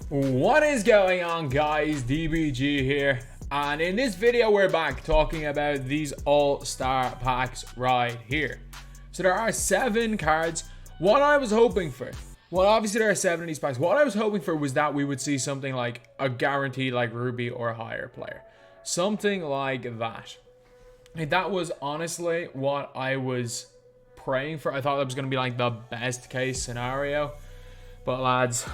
What is going on, guys? DBG here, and in this video we're back talking about these all-star packs right here. So there are 7 cards. What I was hoping for, well, obviously there are 7 of these packs. What I was hoping for was that we would see something like a guaranteed like Ruby or higher player, something like that. And that was honestly what I was praying for. I thought that was going to be like the best case scenario, but lads,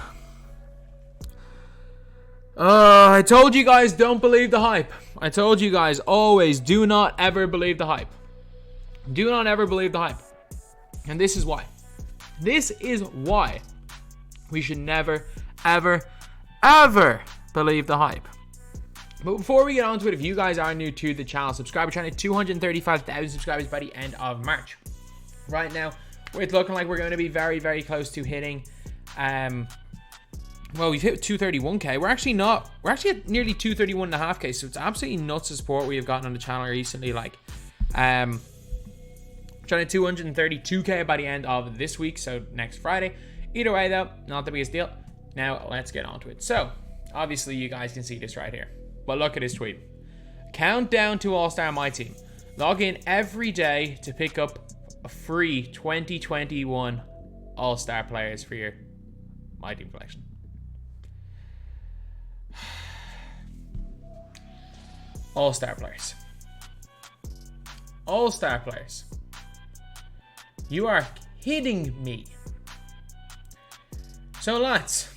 I told you guys, don't believe the hype. I told you guys, always, do not ever believe the hype. Do not ever believe the hype. And this is why. This is why we should never, ever, ever believe the hype. But before we get on to it, if you guys are new to the channel, subscribe. We're trying to 235,000 subscribers by the end of March. Right now, it's looking like we're going to be very, very close to hitting... Well, we've hit 231k. We're actually not. We're actually at nearly 231.5k. So it's absolutely nuts the support we have gotten on the channel recently. Like, trying to 232k by the end of this week. So next Friday. Either way, though, not the biggest deal. Now let's get on to it. So obviously you guys can see this right here. But look at this tweet. Countdown to All-Star My Team. Log in every day to pick up a free 2021 All-Star players for your My Team collection. All-star players. All-star players. You are kidding me. So lads,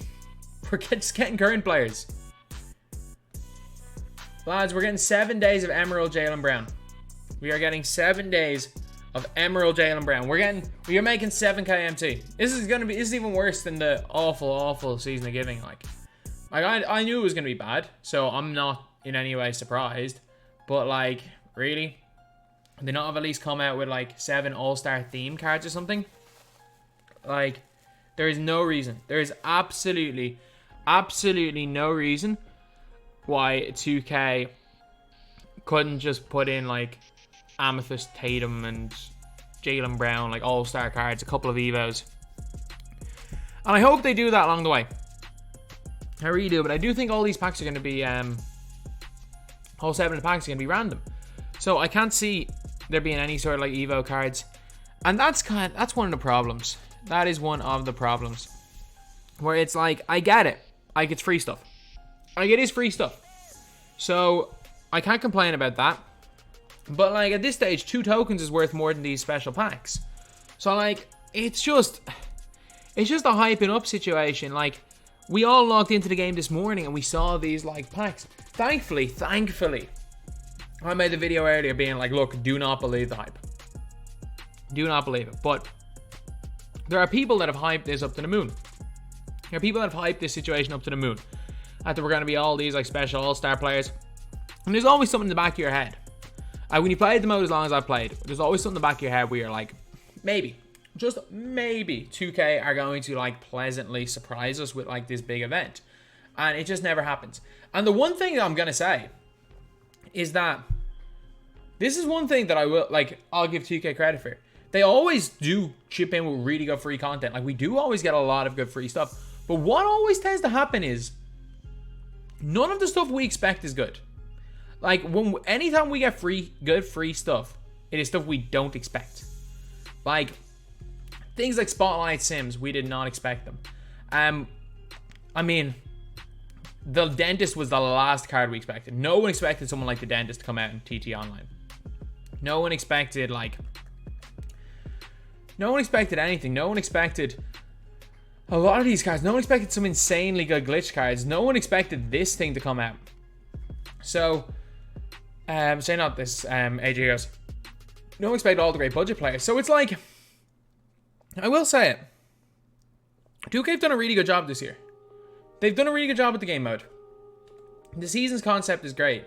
we're just getting current players. Lads, we're getting 7 days of Emerald Jaylen Brown. We are getting 7 days of Emerald Jaylen Brown. We are making 7k MT. This is even worse than the awful season of giving. Like I knew it was gonna be bad, so I'm not in any way surprised, but like, really, they not have at least come out with like 7 all-star theme cards or something? Like, there is no reason, there is absolutely no reason why 2K couldn't just put in like Amethyst, Tatum, and Jaylen Brown, like all-star cards, a couple of Evos, and I hope they do that along the way. I really do, but I do think all these packs are going to be all 7 of the packs are going to be random. So I can't see there being any sort of like Evo cards. And that's one of the problems. That is one of the problems. Where it's like, I get it. Like, it's free stuff. Like, it is free stuff. So I can't complain about that. But like, at this stage, 2 tokens is worth more than these special packs. So like, it's just a hyping up situation. Like, we all logged into the game this morning and we saw these like packs. Thankfully, I made the video earlier being like, look, do not believe the hype. Do not believe it. But there are people that have hyped this up to the moon. There are people that have hyped this situation up to the moon. That there were going to be all these like special all-star players. And there's always something in the back of your head. When you played the mode as long as I've played, there's always something in the back of your head where you're like, maybe, just maybe 2K are going to like pleasantly surprise us with like this big event. And it just never happens. And the one thing that I'm going to say is that this is one thing that I'll give 2K credit for. They always do chip in with really good free content. Like, we do always get a lot of good free stuff. But what always tends to happen is none of the stuff we expect is good. Like, anytime we get good free stuff, it is stuff we don't expect. Like, things like Spotlight Sims, we did not expect them. I mean, the Dentist was the last card we expected. No one expected someone like the Dentist to come out in TT Online. No one expected, like... No one expected anything. No one expected a lot of these cards. No one expected some insanely good glitch cards. No one expected this thing to come out. So, say not this, AJ goes, no one expected all the great budget players. So it's like, I will say it. 2K have done a really good job this year. They've done a really good job with the game mode. The season's concept is great.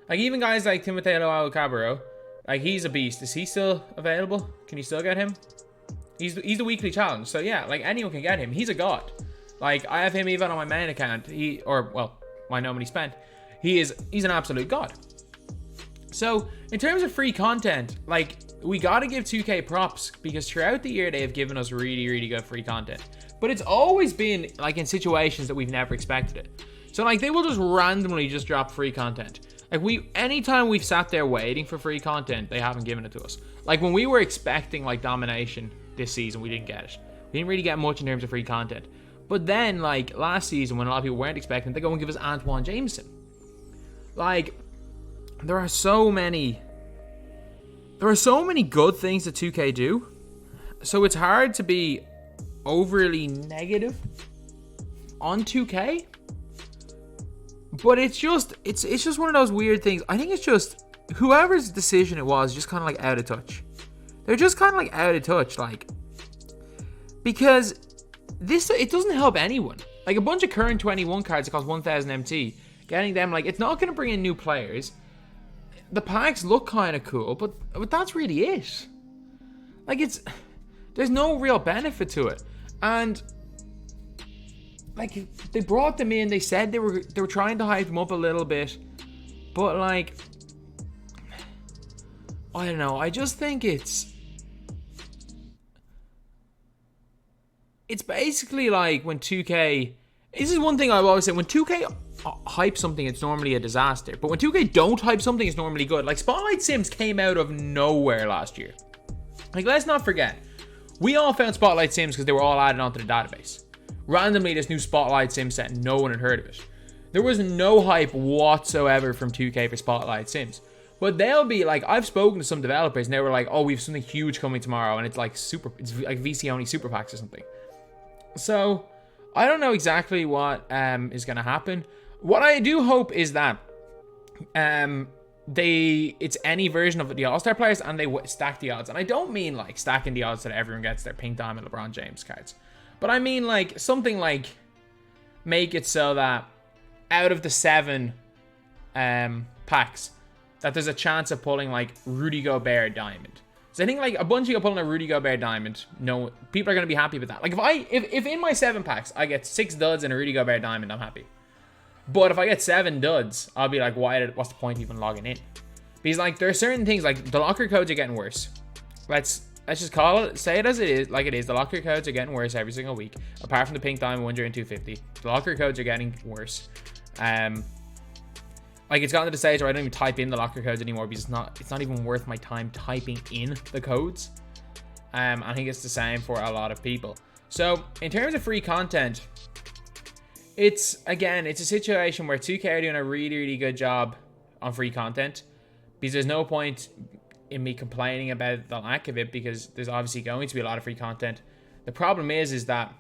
Like, even guys like Timoteo Alcabaro, like, he's a beast. Is he still available? Can you still get him? He's the weekly challenge. So yeah, like, anyone can get him. He's a god. Like, I have him even on my main account. My no money spent. He's an absolute god. So in terms of free content, like, we got to give 2K props because throughout the year they have given us really, really good free content. But it's always been like in situations that we've never expected it. So like they will just randomly just drop free content. Like anytime we've sat there waiting for free content, they haven't given it to us. Like when we were expecting like domination this season, we didn't get it. We didn't really get much in terms of free content. But then like last season, when a lot of people weren't expecting, they go and give us Antoine Jameson. Like there are so many good things that 2K do. So it's hard to be overly negative on 2K. But it's just one of those weird things. I think it's just whoever's decision it was just kind of like out of touch. They're just kind of like out of touch, like, because it doesn't help anyone. Like a bunch of current 21 cards that cost 1,000 MT, getting them, like, it's not going to bring in new players. The packs look kind of cool, but that's really it. Like there's no real benefit to it. And like they brought them in, they said they were trying to hype them up a little bit, but like I don't know. I just think it's basically like when 2K. This is one thing I've always said: when 2K hype something, it's normally a disaster. But when 2K don't hype something, it's normally good. Like Spotlight Sims came out of nowhere last year. Like let's not forget, we all found Spotlight Sims because they were all added onto the database. Randomly, this new Spotlight Sim set, no one had heard of it. There was no hype whatsoever from 2K for Spotlight Sims. But they'll be like, I've spoken to some developers and they were like, oh, we have something huge coming tomorrow, and it's like VC only super packs or something. So I don't know exactly what is going to happen. What I do hope is that it's any version of the All-Star players and they stack the odds. And I don't mean like stacking the odds so that everyone gets their Pink Diamond LeBron James cards. But I mean like something like make it so that out of the 7 packs that there's a chance of pulling like Rudy Gobert Diamond. So I think like a bunch of you pulling a Rudy Gobert Diamond, no, people are going to be happy with that. Like if in my 7 packs I get 6 duds and a Rudy Gobert Diamond, I'm happy. But if I get 7 duds, I'll be like, what's the point of even logging in? Because like there are certain things, like the locker codes are getting worse. Let's just call it, say it as it is, like it is. The locker codes are getting worse every single week. Apart from the Pink Diamond 100 and 250, the locker codes are getting worse. Like it's gotten to the stage where I don't even type in the locker codes anymore because it's not even worth my time typing in the codes. I think it's the same for a lot of people. So in terms of free content, it's a situation where 2K are doing a really, really good job on free content, because there's no point in me complaining about the lack of it, because there's obviously going to be a lot of free content. The problem is that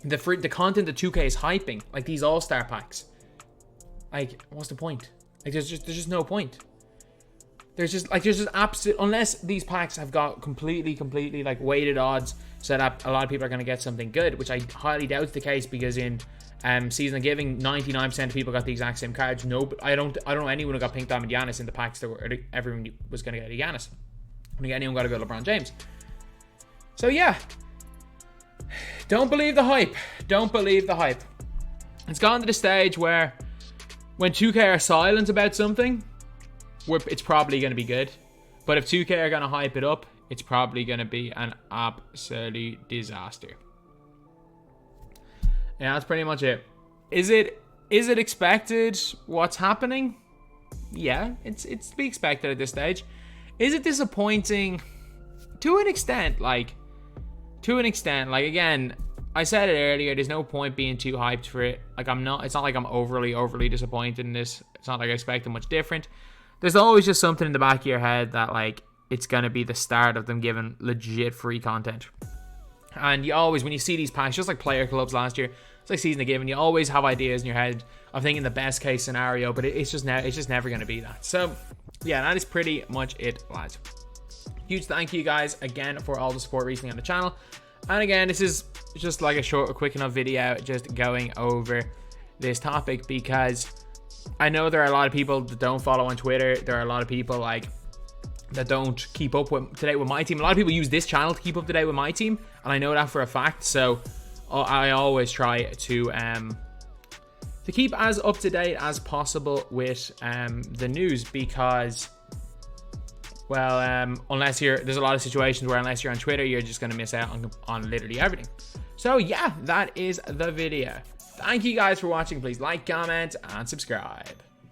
the content that 2K is hyping, like these all-star packs, like what's the point? Like there's just no point. There's just absolute, unless these packs have got completely like weighted odds so that a lot of people are going to get something good, which I highly doubt is the case, because in Season of Giving, 99% of people got the exact same cards. No, I don't know anyone who got Pink Diamond Giannis in the packs that everyone was going to get a Giannis. I think anyone got to go LeBron James. So yeah, don't believe the hype. Don't believe the hype. It's gone to the stage where when 2K are silent about something, it's probably going to be good. But if 2K are going to hype it up, it's probably going to be an absolute disaster. Yeah, that's pretty much it. Is it expected what's happening? Yeah, it's to be expected at this stage. Is it disappointing? To an extent. Like, again, I said it earlier, there's no point being too hyped for it. Like, it's not like I'm overly disappointed in this. It's not like I expected much different. There's always just something in the back of your head that, like, it's going to be the start of them giving legit free content. And you always, when you see these packs, just like player clubs last year, it's like Season of Giving, you always have ideas in your head of thinking the best case scenario, but it's just never going to be that. So, yeah, that is pretty much it, lads. Huge thank you guys again for all the support recently on the channel. And again, this is just like a quick enough video just going over this topic, because I know there are a lot of people that don't follow on Twitter. There are a lot of people like that don't keep up to date with my team. A lot of people use this channel to keep up to date with my team, and I know that for a fact. So I always try to keep as up to date as possible with the news, because, well, there's a lot of situations where unless you're on Twitter, you're just going to miss out on literally everything. So yeah, that is the video. Thank you guys for watching. Please like, comment, and subscribe.